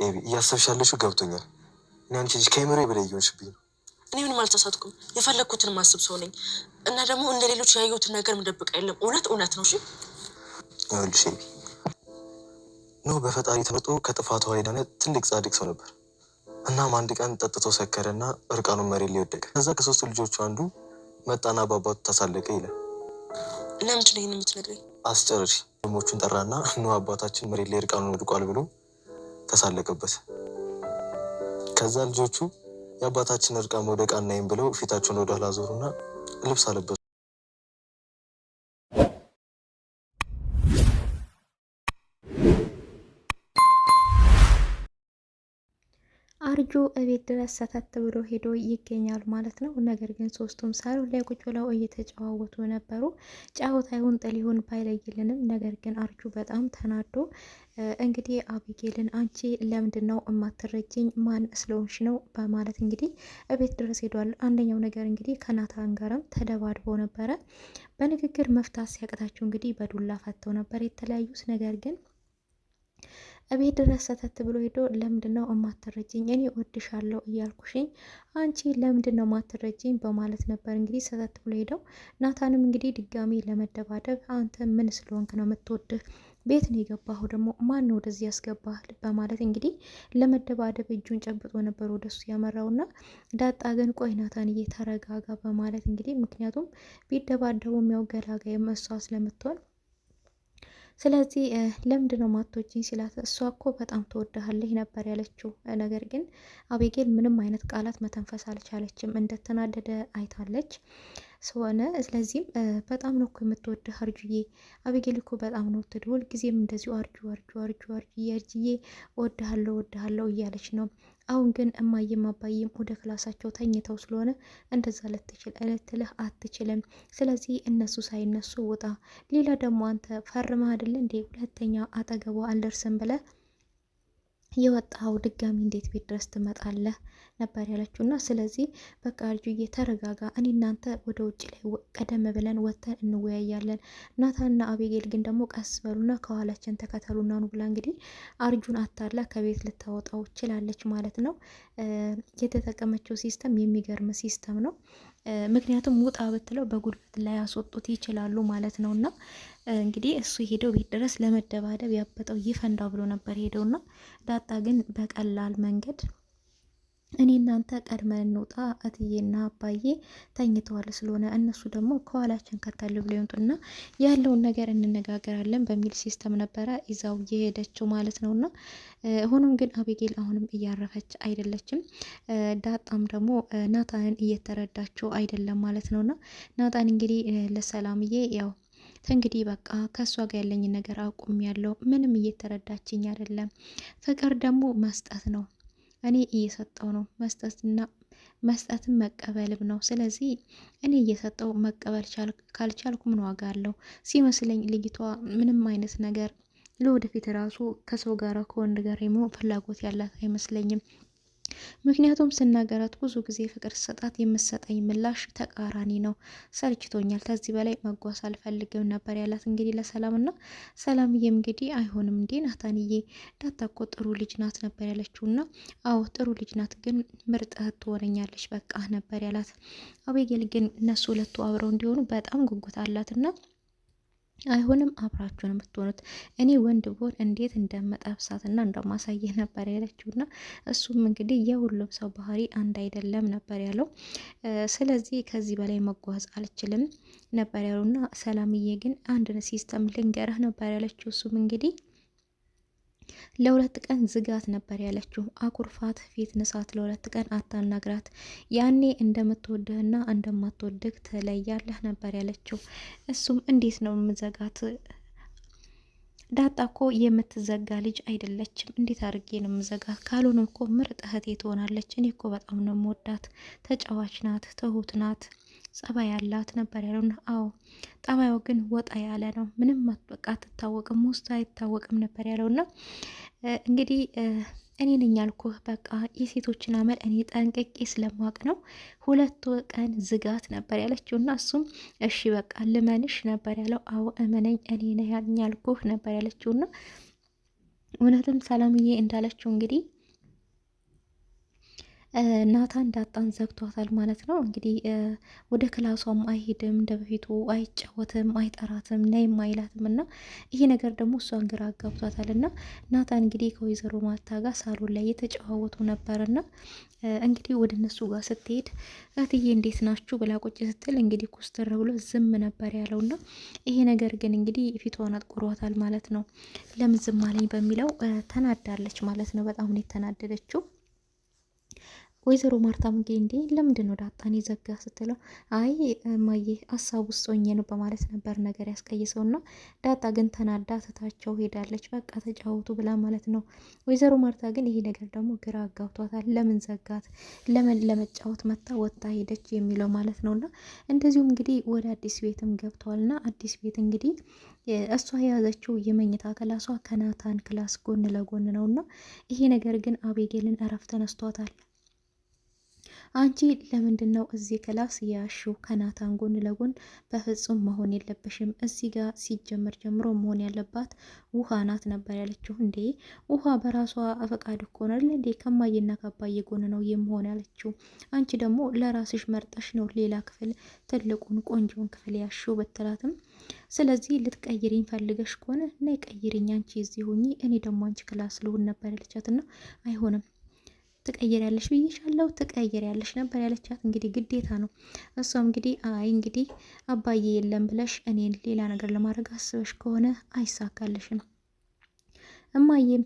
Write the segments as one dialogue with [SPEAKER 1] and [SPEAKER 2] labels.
[SPEAKER 1] ኤቢ እያሰብሽ ያለሽው ገብቶኛል። እኔ አንቺ ልጅ ከአይምሮ በላይ እየሆንሽብኝ ነው።
[SPEAKER 2] እኔ ምንም አልተሳትኩም። የፈለግኩትን ማስብ ሰው ነኝ እና ደግሞ እንደ ሌሎች ያየሁትን ነገር ምደብቅ የለም። እውነት ነው። እሺ
[SPEAKER 1] ይኸውልሽ ኤቢ ነው በፈጣሪ ተመርጦ ከጥፋቱ የዳነ ትልቅ ጻድቅ ሰው ነበር። እናም አንድ ቀን ጠጥቶ ሰከረና እርቃኑን መሬት ላይ ወደቀ። ከዛ ከሶስቱ ልጆቹ አንዱ መጣና በአባቱ ተሳለቀ ይላል።
[SPEAKER 2] ለምንድን ነው ይሄን የምትነግረኝ?
[SPEAKER 1] አስጨርሽ። ወንድሞቹን ጠራና ነው አባታችን መሬት ላይ እርቃኑን ወድቋል ብሎ ተሳለቀበት። ከዛ ልጆቹ የአባታችን እርቃን መውደቅ አናይም ብለው ፊታቸውን ወደ ኋላ ዞሩና ልብስ አለበሱ።
[SPEAKER 3] አርጁ እቤት ድረስ ሰተት ብሎ ሄዶ ይገኛል ማለት ነው። ነገር ግን ሶስቱም ሳሎን ላይ ቁጭ ብለው እየተጨዋወቱ ነበሩ። ጨዋታ ይሁን ጥል ይሁን ባይለይልንም፣ ነገር ግን አርጁ በጣም ተናዶ እንግዲህ አቢጌልን አንቺ ለምንድን ነው እማትረጅኝ? ማን ስለሆንሽ ነው? በማለት እንግዲህ እቤት ድረስ ሄዷል። አንደኛው ነገር እንግዲህ ከናታን ጋርም ተደባድበው ነበረ። በንግግር መፍታት ሲያቅታቸው እንግዲህ በዱላ ፈተው ነበር የተለያዩት። ነገር ግን እቤት ድረስ ሰተት ብሎ ሄዶ ለምንድን ነው እማትረጅኝ? እኔ እወድሻለሁ እያልኩሽኝ አንቺ ለምንድን ነው እማትረጅኝ? በማለት ነበር እንግዲህ ሰተት ብሎ ሄደው። ናታንም እንግዲህ ድጋሚ ለመደባደብ አንተ ምን ስለሆንክ ነው የምትወድህ? ቤት ነው የገባሁ፣ ደግሞ ማን ነው ወደዚህ ያስገባህ? በማለት እንግዲህ ለመደባደብ እጁን ጨብጦ ነበር ወደሱ ያመራውና ዳጣ ግን ቆይ ናታንዬ ተረጋጋ በማለት እንግዲህ ምክንያቱም ቢደባደቡ የሚያው ገላጋይ እሷ ስለምትሆን ስለዚህ ለምንድን ነው ማቶችኝ ሲላት እሷ እኮ በጣም ትወድሃለች ነበር ያለችው። ነገር ግን አቤጌል ምንም አይነት ቃላት መተንፈስ አልቻለችም። እንደተናደደ አይታለች ስለሆነ ስለዚህም በጣም ነው እኮ የምትወድህ አርጁዬ፣ አቤጌል እኮ በጣም ነው ትድ ሁልጊዜም እንደዚሁ አርጁዬ እወድሃለሁ እያለች ነው። አሁን ግን እማዬም አባዬም ወደ ክላሳቸው ተኝተው ስለሆነ እንደዛ ልትልህ አትችልም። ስለዚህ እነሱ ሳይነሱ ውጣ። ሌላ ደግሞ አንተ ፈርመህ አይደለ እንዴ ሁለተኛ አጠገቧ አልደርስም ብለህ የወጣው ድጋሚ እንዴት ቤት ድረስ ትመጣለህ ነበር ያለችው። እና ስለዚህ በቃ ልጁዬ ተረጋጋ፣ እኔ እናንተ ወደ ውጭ ላይ ቀደም ብለን ወጥተን እንወያያለን። ናታንና አቤጌል ግን ደግሞ ቀስ በሉና ከኋላችን ተከተሉና ነው ብላ እንግዲህ አርጁን አታላ ከቤት ልታወጣው ችላለች ማለት ነው። የተጠቀመችው ሲስተም የሚገርም ሲስተም ነው። ምክንያቱም ውጣ ብትለው በጉልበት ላይ ያስወጡት ይችላሉ ማለት ነው። እና እንግዲህ እሱ ሄደው ቤት ድረስ ለመደባደብ ያበጠው ይፈንዳ ብሎ ነበር ሄደውና ዳጣ ግን በቀላል መንገድ እኔ እናንተ ቀድመን እንውጣ፣ እትዬና አባዬ ተኝተዋል ስለሆነ እነሱ ደግሞ ከኋላችን ከተል ብሎ ይወጡና ያለውን ነገር እንነጋገራለን በሚል ሲስተም ነበረ ይዛው የሄደችው ማለት ነውና ሆኖም ግን አቤጌል አሁንም እያረፈች አይደለችም። ዳጣም ደግሞ ናታንን እየተረዳችው አይደለም ማለት ነውና ናታን እንግዲህ ለሰላምዬ ያው እንግዲህ በቃ ከእሷ ጋር ያለኝ ነገር አቁም ያለው ምንም እየተረዳችኝ አይደለም። ፍቅር ደግሞ መስጠት ነው። እኔ እየሰጠው ነው። መስጠትም መቀበልም ነው። ስለዚህ እኔ እየሰጠው መቀበል ካልቻልኩ ምን ዋጋ አለው? ሲመስለኝ ልጅቷ ምንም አይነት ነገር ለወደፊት ራሱ ከሰው ጋር ከወንድ ጋር የመሆን ፍላጎት ያላት አይመስለኝም። ምክንያቱም ስናገራት ብዙ ጊዜ ፍቅር ሰጣት የምሰጠኝ ምላሽ ተቃራኒ ነው። ሰልችቶኛል፣ ከዚህ በላይ መጓዝ አልፈልግም ነበር ያላት እንግዲህ ለሰላምና ሰላምዬም እንግዲህ አይሆንም እንዴ ናታንዬ ዳጣ እኮ ጥሩ ልጅ ናት ነበር ያለችውና አዎ ጥሩ ልጅ ናት፣ ግን ምርጥ እህት ትሆነኛለች በቃ ነበር ያላት። አቤጌል ግን እነሱ ሁለቱ አብረው እንዲሆኑ በጣም ጉጉት አላትና አይሆንም አብራችሁ ነው የምትሆኑት። እኔ ወንድ ብሆን እንዴት እንደመጠብሳትና እንደማሳየህ ነበር ያለችውና እሱም እንግዲህ የሁሉም ሰው ባህሪ አንድ አይደለም ነበር ያለው። ስለዚህ ከዚህ በላይ መጓዝ አልችልም ነበር ያለውና ሰላምዬ ግን አንድ ሲስተም ልንገርህ ነበር ያለችው። እሱም እንግዲህ ለሁለት ቀን ዝጋት ነበር ያለችው። አኩርፋት ፊት ንሳት፣ ለሁለት ቀን አታናግራት፣ ያኔ እንደምትወድህና እንደማትወድህ ትለያለህ ነበር ያለችው። እሱም እንዴት ነው የምዘጋት? ዳጣ እኮ የምትዘጋ ልጅ አይደለችም። እንዴት አድርጌ ነው የምዘጋት? ካልሆነ እኮ ምርጥ እህቴ ትሆናለች። እኔ እኮ በጣም ነው የምወዳት። ተጫዋች ናት፣ ትሁት ናት፣ ጸባይ ያላት ነበር ያለውና አዎ ጠባዩ ግን ወጣ ያለ ነው። ምንም በቃ አትታወቅም፣ ውስጥ አይታወቅም ነበር ያለውና እንግዲህ እኔ ነኝ ያልኩህ በቃ የሴቶችን አመል እኔ ጠንቅቄ ስለማቅ ነው። ሁለት ቀን ዝጋት ነበር ያለችውና እሱም እሺ በቃ ልመንሽ ነበር ያለው። አዎ እመነኝ እኔ ነኝ ያልኩህ ነበር ያለችውና እውነትም ሰላምዬ እንዳለችው እንግዲህ ናታን ዳጣን ዘግቷታል ማለት ነው። እንግዲህ ወደ ክላሷም አይሄድም፣ እንደ በፊቱ አይጫወትም፣ አይጠራትም፣ ነይም አይላትም እና ይሄ ነገር ደግሞ እሷን ግራ አጋብቷታል። እና ናታን እንግዲህ ከወይዘሮ ማርታ ጋር ሳሎን ላይ የተጨዋወቱ ነበርና እንግዲህ ወደ እነሱ ጋር ስትሄድ እህትዬ እንዴት ናችሁ ብላ ቁጭ ስትል እንግዲህ ኩስትር ብሎ ዝም ነበር ያለውና ይሄ ነገር ግን እንግዲህ ፊቷን አጥቁሯታል ማለት ነው። ለምን ዝም አለኝ በሚለው ተናዳለች ማለት ነው። በጣም ነው የተናደደችው። ወይዘሮ ማርታም እንግዲህ እንዴ ለምንድን ነው ዳጣን የዘጋ ስትለው አይ እማዬ ሀሳብ ውስጥ ሆኜ ነው በማለት ነበር ነገር ያስቀይሰውና ዳጣ ግን ተናዳ ትታቸው ሄዳለች። በቃ ተጫወቱ ብላ ማለት ነው። ወይዘሮ ማርታ ግን ይሄ ነገር ደግሞ ግራ አጋብቷታል። ለምን ዘጋት? ለምን ለመጫወት መታ ወጣ ሄደች የሚለው ማለት ነውና እንደዚሁም እንግዲህ ወደ አዲስ ቤትም ገብተዋልና አዲስ ቤት እንግዲህ እሷ የያዘችው የመኝታ ክላሷ ከናታን ክላስ ጎን ለጎን ነውና ይሄ ነገር ግን አቤጌልን እረፍት ተነስቷታል። አንቺ ለምንድን ነው እዚህ ክላስ ያሽው ከናታን ጎን ለጎን? በፍጹም መሆን የለብሽም። እዚህ ጋር ሲጀመር ጀምሮ መሆን ያለባት ውሃ ናት ነበር ያለችው። እንዴ ውሃ በራሷ ፈቃድ እኮ ነው እንዴ ከማየና ከአባዬ ጎን ነው የምሆን ያለችው። አንቺ ደግሞ ለራስሽ መርጠሽ ነው ሌላ ክፍል ትልቁን ቆንጆን ክፍል ያሽው ብትላትም ስለዚህ ልትቀይሪኝ ፈልገሽ ከሆነ ነይ ቀይሪኝ፣ አንቺ እዚህ ሁኚ፣ እኔ ደግሞ አንቺ ክላስ ልሁን ነበር ያለቻትና አይሆንም ትቀይሪያለሽ ብዬሻለሁ፣ ትቀይሪያለሽ ነበር ያለቻት። እንግዲህ ግዴታ ነው። እሷም እንግዲህ አይ እንግዲህ አባዬ የለም ብለሽ እኔን ሌላ ነገር ለማድረግ አስበሽ ከሆነ አይሳካልሽም። እማዬም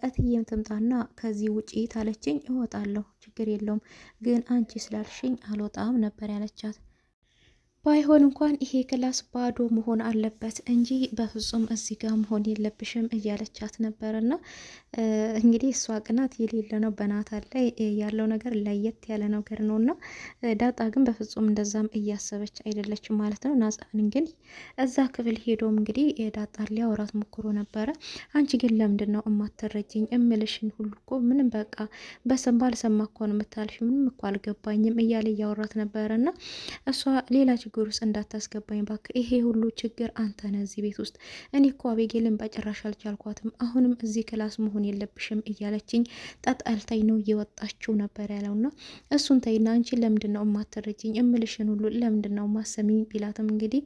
[SPEAKER 3] እትዬም ትምጣና ከዚህ ውጪ ታለችኝ እወጣለሁ፣ ችግር የለውም ግን አንቺ ስላልሽኝ አልወጣም ነበር ያለቻት። ባይሆን እንኳን ይሄ ክላስ ባዶ መሆን አለበት እንጂ በፍጹም እዚህ ጋር መሆን የለብሽም እያለቻት ነበርና እንግዲህ እሷ ቅናት የሌለ ነው በናታን ላይ ያለው ነገር ለየት ያለ ነገር ነውና ዳጣ ግን በፍጹም እንደዛም እያሰበች አይደለችም ማለት ነው። ናታን ግን እዛ ክፍል ሄዶም እንግዲህ ዳጣን ሊያወራት ሞክሮ ነበረ። አንቺ ግን ለምንድን ነው እማትረጅኝ? እምልሽን ሁሉ እኮ ምንም በቃ በሰም ባልሰማ እኮ ነው የምታልሽ፣ ምንም እኮ አልገባኝም እያለ እያወራት ነበረና እሷ ሌላ ችግር ውስጥ እንዳታስገባኝ ባክ፣ ይሄ ሁሉ ችግር አንተ ነህ እዚህ ቤት ውስጥ። እኔ እኮ አቤጌልን በጭራሽ አልቻልኳትም። አሁንም እዚህ ክላስ መሆን የለብሽም እያለችኝ ጠጣልታኝ ነው እየወጣችው ነበር ያለውና እሱን ተይና አንቺ ለምንድን ነው የማትረጅኝ? እምልሽን ሁሉ ለምንድን ነው ማሰሚኝ ቢላትም እንግዲህ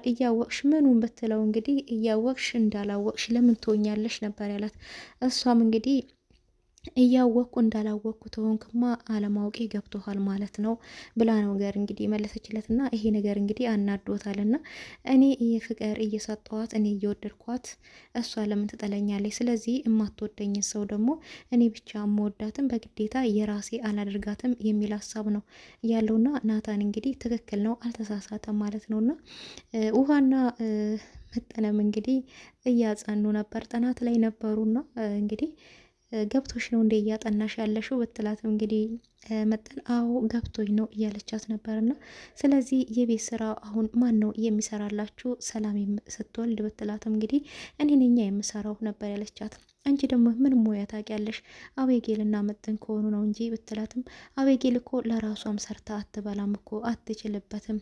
[SPEAKER 3] እያወቅሽ ምኑን ብትለው እንግዲህ እያወቅሽ እንዳላወቅሽ ለምን ትሆኛለሽ ነበር ያላት። እሷም እንግዲህ እያወቅኩ እንዳላወቅኩ ተሆንክማ አለማወቄ ገብቶሃል ማለት ነው ብላ ነገር እንግዲህ መለሰችለትና ይሄ ነገር እንግዲህ አናዶታልና እኔ ፍቅር እየሰጠዋት እኔ እየወደድኳት እሷ ለምን ትጠለኛለች? ስለዚህ የማትወደኝ ሰው ደግሞ እኔ ብቻ የምወዳትም በግዴታ የራሴ አላደርጋትም የሚል ሀሳብ ነው ያለውና ናታን እንግዲህ ትክክል ነው፣ አልተሳሳተም ማለት ነውና ውሃና መጠነም እንግዲህ እያጸኑ ነበር፣ ጥናት ላይ ነበሩና እንግዲህ ገብቶሽ ነው እንደ እያጠናሽ ያለሽው ብትላትም እንግዲህ መጠን አዎ ገብቶኝ ነው እያለቻት ነበርና ስለዚህ የቤት ስራ አሁን ማን ነው የሚሰራላችሁ ሰላም ስትወልድ ብትላትም እንግዲህ እኔ ነኝ የምሰራው ነበር ያለቻት። አንቺ ደግሞ ምን ሙያ ታውቂያለሽ? አቤጌልና መጠን ከሆኑ ነው እንጂ ብትላትም አቤጌል እኮ ለራሷም ሰርታ አትበላም እኮ አትችልበትም፣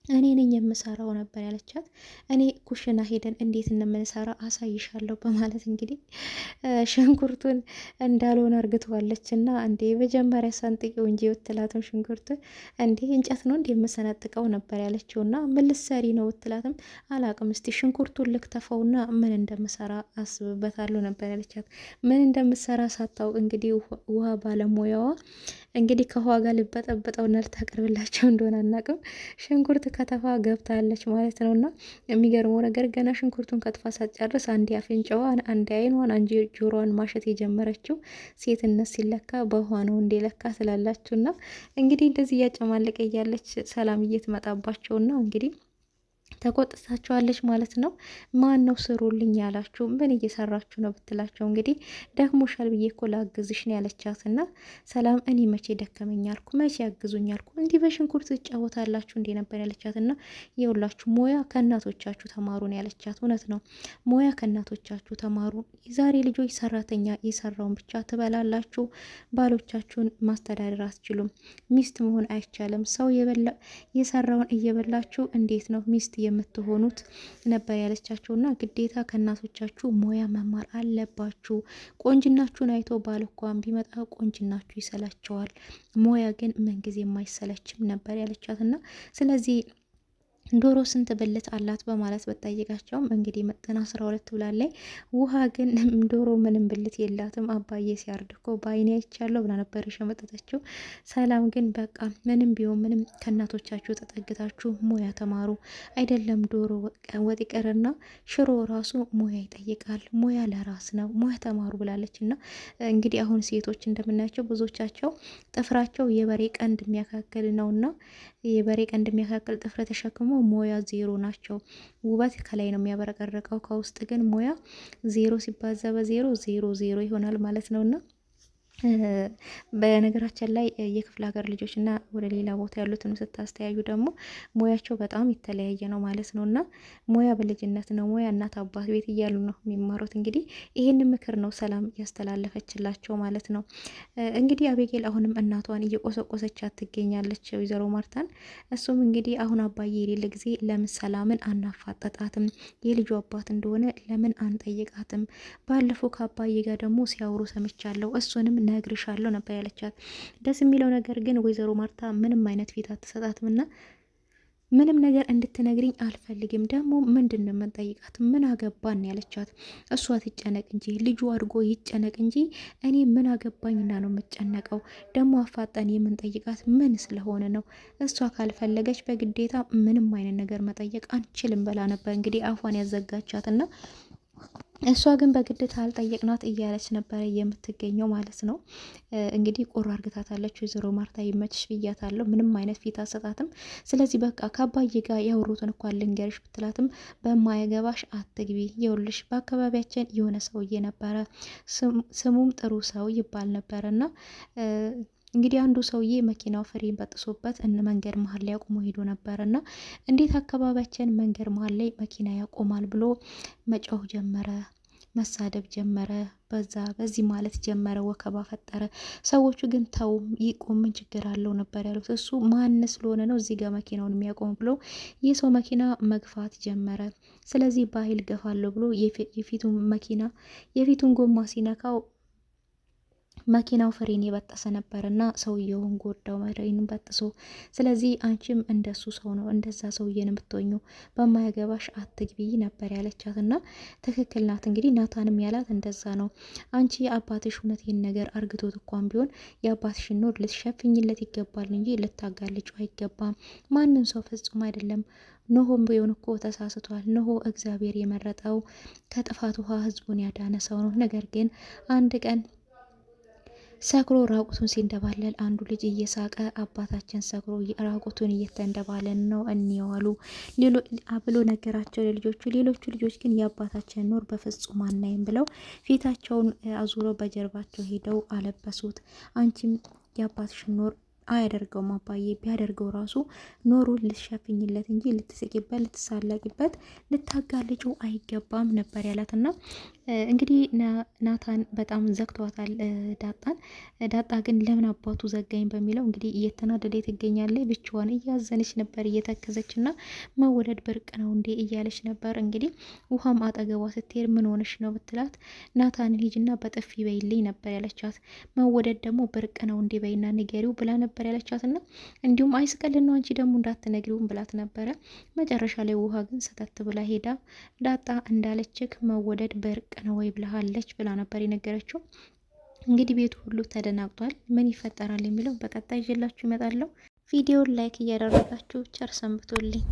[SPEAKER 3] እኔ ነኝ የምሰራው ነበር ያለቻት። እኔ ኩሽና ሄደን እንዴት እንደምንሰራ አሳይሻለሁ በማለት እንግዲህ ሽንኩርቱን እንዳልሆነ እርግተዋለች እና እንዴ መጀመሪያ ሰንጥቂው እንጂ ብትላትም ሽንኩርቱን እንዴ እንጨት ነው እንዴ የምሰነጥቀው ነበር ያለችው እና ምን ልትሰሪ ነው ብትላትም አላቅም እስቲ ሽንኩርቱን ልክተፈውና ምን እንደምሰራ አስብበታለሁ ነበር ያለቻት። ምን እንደምሰራ ሳታውቅ እንግዲህ ውሃ ባለሙያዋ እንግዲህ ከውሃ ጋር ልበጠብጠውና ልታቀርብላቸው እንደሆነ አናቅም ሽንኩርት ከተፋ ገብታለች ማለት ነው። እና የሚገርመው ነገር ገና ሽንኩርቱን ከትፋ ሳትጨርስ አንዴ አፍንጫዋን፣ አንዴ አይኗን፣ አንዴ ጆሮዋን ማሸት የጀመረችው ሴትነት ሲለካ በውሃ ነው እንዴ ለካ ስላላችሁ እና እንግዲህ እንደዚህ እያጨማለቀ እያለች ሰላም እየትመጣባቸውና እንግዲህ ተቆጥታቸዋለች ማለት ነው። ማን ነው ስሩልኝ ያላችሁ? ምን እየሰራችሁ ነው ብትላቸው እንግዲህ ደክሞሻል ብዬ እኮ ላግዝሽ ነው ያለቻት። እና ሰላም እኔ መቼ ደከመኝ አልኩ? መቼ ያግዙኝ አልኩ? እንዲህ በሽንኩርት ትጫወታላችሁ እንዴ ነበር ያለቻት። እና የሁላችሁ ሙያ ከእናቶቻችሁ ተማሩ ነው ያለቻት። እውነት ነው፣ ሙያ ከእናቶቻችሁ ተማሩ። ዛሬ ልጆች ሰራተኛ የሰራውን ብቻ ትበላላችሁ፣ ባሎቻችሁን ማስተዳደር አትችሉም። ሚስት መሆን አይቻልም። ሰው የሰራውን እየበላችሁ እንዴት ነው ሚስት የምትሆኑት ነበር ያለቻቸውና ግዴታ ከእናቶቻችሁ ሙያ መማር አለባችሁ። ቆንጅናችሁን አይቶ ባል እንኳን ቢመጣ ቆንጅናችሁ ይሰላቸዋል፣ ሙያ ግን ምንጊዜም አይሰለችም ነበር ያለቻትና ስለዚህ ዶሮ ስንት ብልት አላት በማለት በጠይቃቸውም እንግዲህ መጠን 12 ብላለች። ውሃ ግን ዶሮ ምንም ብልት የላትም አባዬ ሲያርድ እኮ በአይኔ አይቻለሁ ብላ ነበር የሸመጠጠችው። ሰላም ግን በቃ ምንም ቢሆን ምንም ከእናቶቻችሁ ተጠግታችሁ ሙያ ተማሩ፣ አይደለም ዶሮ ወጥ ይቅርና ሽሮ ራሱ ሙያ ይጠይቃል፣ ሙያ ለራስ ነው፣ ሙያ ተማሩ ብላለች። እና እንግዲህ አሁን ሴቶች እንደምናያቸው ብዙዎቻቸው ጥፍራቸው የበሬ ቀንድ የሚያካክል ነውና የበሬ ቀንድ የሚያካክል ጥፍረ ተሸክሞ ሙያ ዜሮ ናቸው። ውበት ከላይ ነው የሚያበረቀረቀው፣ ከውስጥ ግን ሙያ ዜሮ ሲባዛ በዜሮ ዜሮ ዜሮ ይሆናል ማለት ነውና በነገራችን ላይ የክፍለ ሀገር ልጆች እና ወደ ሌላ ቦታ ያሉትን ስታስተያዩ ደግሞ ሙያቸው በጣም የተለያየ ነው ማለት ነው። እና ሙያ በልጅነት ነው፣ ሙያ እናት አባት ቤት እያሉ ነው የሚማሩት። እንግዲህ ይህን ምክር ነው ሰላም ያስተላለፈችላቸው ማለት ነው። እንግዲህ አቤጌል አሁንም እናቷን እየቆሰቆሰቻት ትገኛለች፣ ወይዘሮ ማርታን። እሱም እንግዲህ አሁን አባዬ የሌለ ጊዜ ለምን ሰላምን አናፋጠጣትም? የልጁ አባት እንደሆነ ለምን አንጠይቃትም? ባለፈው ከአባዬ ጋር ደግሞ ሲያወሩ ሰምቻለሁ፣ እሱንም ነግርሻለሁ ነበር ያለቻት። ደስ የሚለው ነገር ግን ወይዘሮ ማርታ ምንም አይነት ፊት አትሰጣትም እና ምንም ነገር እንድትነግሪኝ አልፈልግም፣ ደግሞ ምንድን ነው የምንጠይቃት? ምን አገባን ያለቻት። እሷ ትጨነቅ እንጂ ልጁ አድጎ ይጨነቅ እንጂ እኔ ምን አገባኝና ነው የምጨነቀው? ደግሞ አፋጠን የምንጠይቃት ምን ስለሆነ ነው? እሷ ካልፈለገች በግዴታ ምንም አይነት ነገር መጠየቅ አንችልም ብላ ነበር እንግዲህ አፏን ያዘጋቻትና እሷ ግን በግድት አልጠየቅናት እያለች ነበረ የምትገኘው ማለት ነው። እንግዲህ ቆሮ አርግታታለች ወይዘሮ ማርታ። ይመችሽ ብያታለሁ፣ ምንም አይነት ፊት አሰጣትም። ስለዚህ በቃ ከአባዬ ጋር ያወሩትን እንኳን ልንገርሽ ብትላትም በማይገባሽ አትግቢ፣ ይኸውልሽ በአካባቢያችን የሆነ ሰውዬ ነበረ፣ ስሙም ጥሩ ሰው ይባል ነበረ እና እንግዲህ አንዱ ሰውዬ መኪናው ፍሬን በጥሶበት መንገድ መሀል ላይ አቁሞ ሄዶ ነበር እና እንዴት አካባቢያችን መንገድ መሀል ላይ መኪና ያቆማል ብሎ መጮህ ጀመረ፣ መሳደብ ጀመረ፣ በዛ በዚህ ማለት ጀመረ፣ ወከባ ፈጠረ። ሰዎቹ ግን ተው ይቆም ምን ችግር አለው ነበር ያሉት። እሱ ማን ስለሆነ ነው እዚህ ጋር መኪናውን የሚያቆም ብሎ የሰው መኪና መግፋት ጀመረ። ስለዚህ በኃይል ገፋለሁ ብሎ የፊቱን ጎማ ሲነካው መኪናው ፍሬን የበጠሰ ነበር እና ሰውየውን ጎዳው፣ ፍሬኑን በጥሶ። ስለዚህ አንቺም እንደሱ ሰው ነው እንደዛ ሰውዬን የምትሆኙ፣ በማያገባሽ አትግቢ ነበር ያለቻት እና ትክክል ናት። እንግዲህ ናታንም ያላት እንደዛ ነው። አንቺ አባትሽ እውነት ይህን ነገር አርግቶት እንኳን ቢሆን የአባትሽን ኖር ልትሸፍኝለት ይገባል እንጂ ልታጋልጩ አይገባም። ማንም ሰው ፍጹም አይደለም። ኖሆም ቢሆን እኮ ተሳስቷል። ኖሆ እግዚአብሔር የመረጠው ከጥፋት ውሃ ህዝቡን ያዳነ ሰው ነው። ነገር ግን አንድ ቀን ሰክሮ ራቁቱን ሲንደባለል አንዱ ልጅ እየሳቀ አባታችን ሰክሮ ራቁቱን እየተንደባለን ነው እንየዋሉ ብሎ ነገራቸው ለልጆቹ። ሌሎቹ ልጆች ግን የአባታችን ኖር በፍጹም አናይም ብለው ፊታቸውን አዙረው በጀርባቸው ሄደው አለበሱት። አንቺም የአባትሽን ኖር አያደርገውም አባዬ፣ ቢያደርገው ራሱ ኖሩን ልትሸፍኝለት እንጂ ልትስቂበት፣ ልትሳለቂበት፣ ልታጋልጩ አይገባም ነበር ያላትና እንግዲህ ናታን በጣም ዘግቷታል ዳጣን። ዳጣ ግን ለምን አባቱ ዘጋኝ በሚለው እንግዲህ እየተናደደ ትገኛለች። ብቻዋን እያዘነች ነበር እየተከዘች እና መወለድ ብርቅ ነው እንዴ እያለች ነበር። እንግዲህ ውሃም አጠገቧ ስትሄድ ምን ሆነሽ ነው ብትላት ናታን ሂጂና በጥፊ በይልኝ ነበር ያለቻት። መወለድ ደግሞ ብርቅ ነው እንዴ በይና ንገሪው ብላ ነበር ያለቻት እና እንዲሁም አይስቀልን ነው አንቺ ደግሞ እንዳትነግሪውም ብላት ነበረ። መጨረሻ ላይ ውሃ ግን ሰተት ብላ ሄዳ ዳጣ እንዳለችክ መወለድ ብርቅ ነው ወይ ብለሃለች ብላ ነበር የነገረችው። እንግዲህ ቤቱ ሁሉ ተደናግጧል። ምን ይፈጠራል የሚለው በቀጣይ ይዤላችሁ እመጣለሁ። ቪዲዮን ላይክ እያደረጋችሁ ቸር ሰንብቱልኝ።